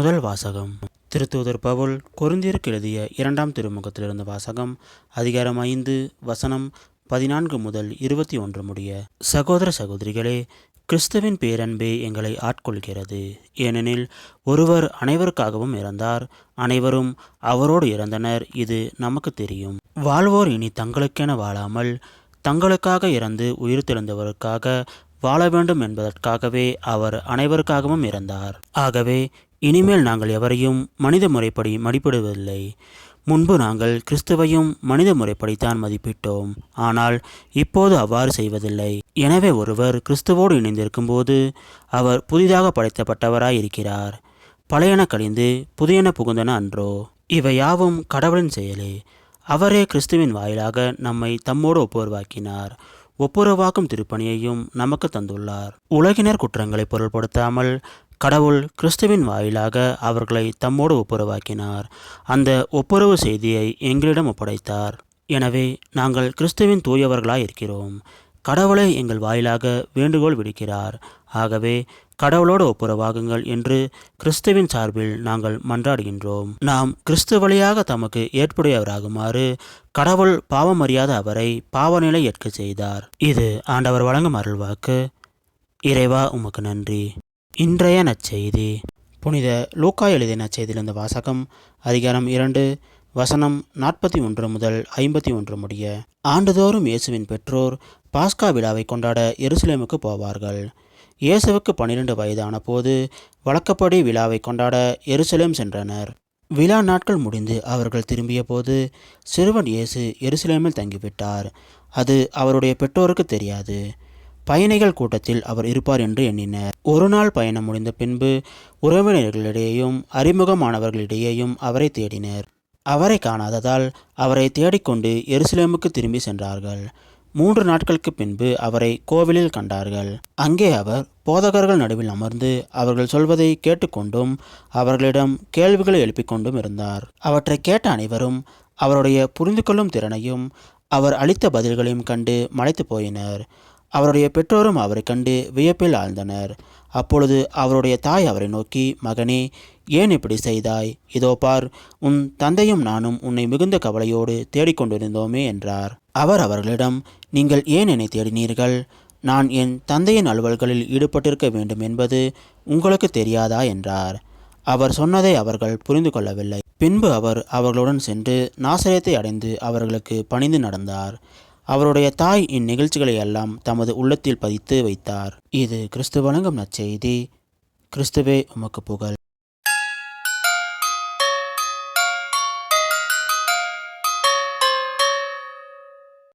முதல் வாசகம். திருத்தூதர் பவுல் கொரிந்தியருக்கு எழுதிய 2ஆம் திருமுகத்திலிருந்து வாசகம். அதிகாரம் 5 வசனம் 14 முதல் 21 முடிய. சகோதர சகோதரிகளே, கிறிஸ்துவின் பேரன்பே எங்களை ஆட்கொள்கிறது. ஏனெனில் ஒருவர் அனைவருக்காகவும் இறந்தார், அனைவரும் அவரோடு இறந்தனர். இது நமக்கு தெரியும். வாழ்வோர் இனி தங்களுக்கென வாழாமல் தங்களுக்காக இறந்து உயிர்த்தெழுந்தவருக்காக வாழ வேண்டும் என்பதற்காகவே அவர் அனைவருக்காகவும் இறந்தார். ஆகவே இனிமேல் நாங்கள் எவரையும் மனித முறைப்படி மதிப்பிடுவதில்லை. முன்பு நாங்கள் கிறிஸ்துவையும் மனித முறைப்படித்தான் மதிப்பிட்டோம். ஆனால் இப்போது அவ்வாறு செய்வதில்லை. எனவே ஒருவர் கிறிஸ்துவோடு இணைந்திருக்கும் போது அவர் புதிதாக படைக்கப்பட்டவராய் இருக்கிறார். பழையன கழிந்து புதியன புகுந்தன அன்றோ? இவை யாவும் கடவுளின் செயலே. அவரே கிறிஸ்துவின் வாயிலாக நம்மை தம்மோடு ஒப்புரவாக்கினார். ஒப்புரவாக்கும் திருப்பணியையும் நமக்கு தந்துள்ளார். உலகினர் குற்றங்களை பொருள்படுத்தாமல் கடவுள் கிறிஸ்துவின் வாயிலாக அவர்களை தம்மோடு ஒப்புரவாக்கினார். அந்த ஒப்புரவு செய்தியை எங்களிடம் ஒப்படைத்தார். எனவே நாங்கள் கிறிஸ்துவின் தூயவர்களாய் இருக்கிறோம். கடவுளை எங்கள் வாயிலாக வேண்டுகோள் விடுக்கிறார். ஆகவே கடவுளோடு ஒப்புரவாகுங்கள் என்று கிறிஸ்துவின் சார்பில் நாங்கள் மன்றாடுகின்றோம். நாம் கிறிஸ்து வழியாக தமக்கு ஏற்புடையவராகுமாறு கடவுள் பாவமறியாத அவரை பாவநிலை ஏற்க செய்தார். இது ஆண்டவர் வழங்கும் அருள்வாக்கு. இறைவா, உமக்கு நன்றி. இன்றைய நற்செய்தி. புனித லூக்கா எழுதிய நற்செய்தியிலிருந்து வாசகம். அதிகாரம் 2 வசனம் 41 முதல் 51 முடிய. ஆண்டுதோறும் இயேசுவின் பெற்றோர் பாஸ்கா விழாவை கொண்டாட எருசலேமுக்கு போவார்கள். இயேசுவுக்கு 12 வயதான போது வழக்கப்படி விழாவை கொண்டாட எருசலேம் சென்றனர். விழா நாட்கள் முடிந்து அவர்கள் திரும்பிய போது சிறுவன் இயேசு எருசலேமில் தங்கிவிட்டார். அது அவருடைய பெற்றோருக்கு தெரியாது. பயணிகள் கூட்டத்தில் அவர் இருப்பார் என்று எண்ணினர். ஒரு நாள் பயணம் முடிந்த பின்பு உறவினர்களிடையேயும் அறிமுகமானவர்களிடையேயும் அவரை தேடினர். அவரை காணாததால் அவரை தேடிக்கொண்டு எருசலேமுக்கு திரும்பி சென்றார்கள். 3 நாட்களுக்கு பின்பு அவரை கோவிலில் கண்டார்கள். அங்கே அவர் போதகர்கள் நடுவில் அமர்ந்து அவர்கள் சொல்வதை கேட்டுக்கொண்டும் அவர்களிடம் கேள்விகளை எழுப்பிக் கொண்டும் இருந்தார். அவற்றை கேட்ட அனைவரும் அவருடைய புரிந்து கொள்ளும் திறனையும் அவர் அளித்த பதில்களையும் கண்டு மலைத்து போயினர். அவருடைய பெற்றோரும் அவரை கண்டு வியப்பில் ஆழ்ந்தனர். அப்பொழுது அவருடைய தாய் அவரை நோக்கி, மகனே, ஏன் இப்படி செய்தாய்? இதோ பார், உன் தந்தையும் நானும் உன்னை மிகுந்த கவலையோடு தேடிக்கொண்டிருந்தோமே என்றார். அவர் அவர்களிடம், நீங்கள் ஏன் என்னை தேடினீர்கள்? நான் என் தந்தையின் அலுவல்களில் ஈடுபட்டிருக்க வேண்டும் என்பது உங்களுக்கு தெரியாதா என்றார். அவர் சொன்னதை அவர்கள் புரிந்து கொள்ளவில்லை. பின்பு அவர் அவர்களுடன் சென்று நாசரேத்தை அடைந்து அவர்களுக்கு பணிந்து நடந்தார். அவருடைய தாய் இந்நிகழ்ச்சிகளை எல்லாம் தமது உள்ளத்தில் பதித்து வைத்தார். இது கிறிஸ்து வழங்கும் நற்செய்தி. கிறிஸ்துவே, உமக்கு புகழ்.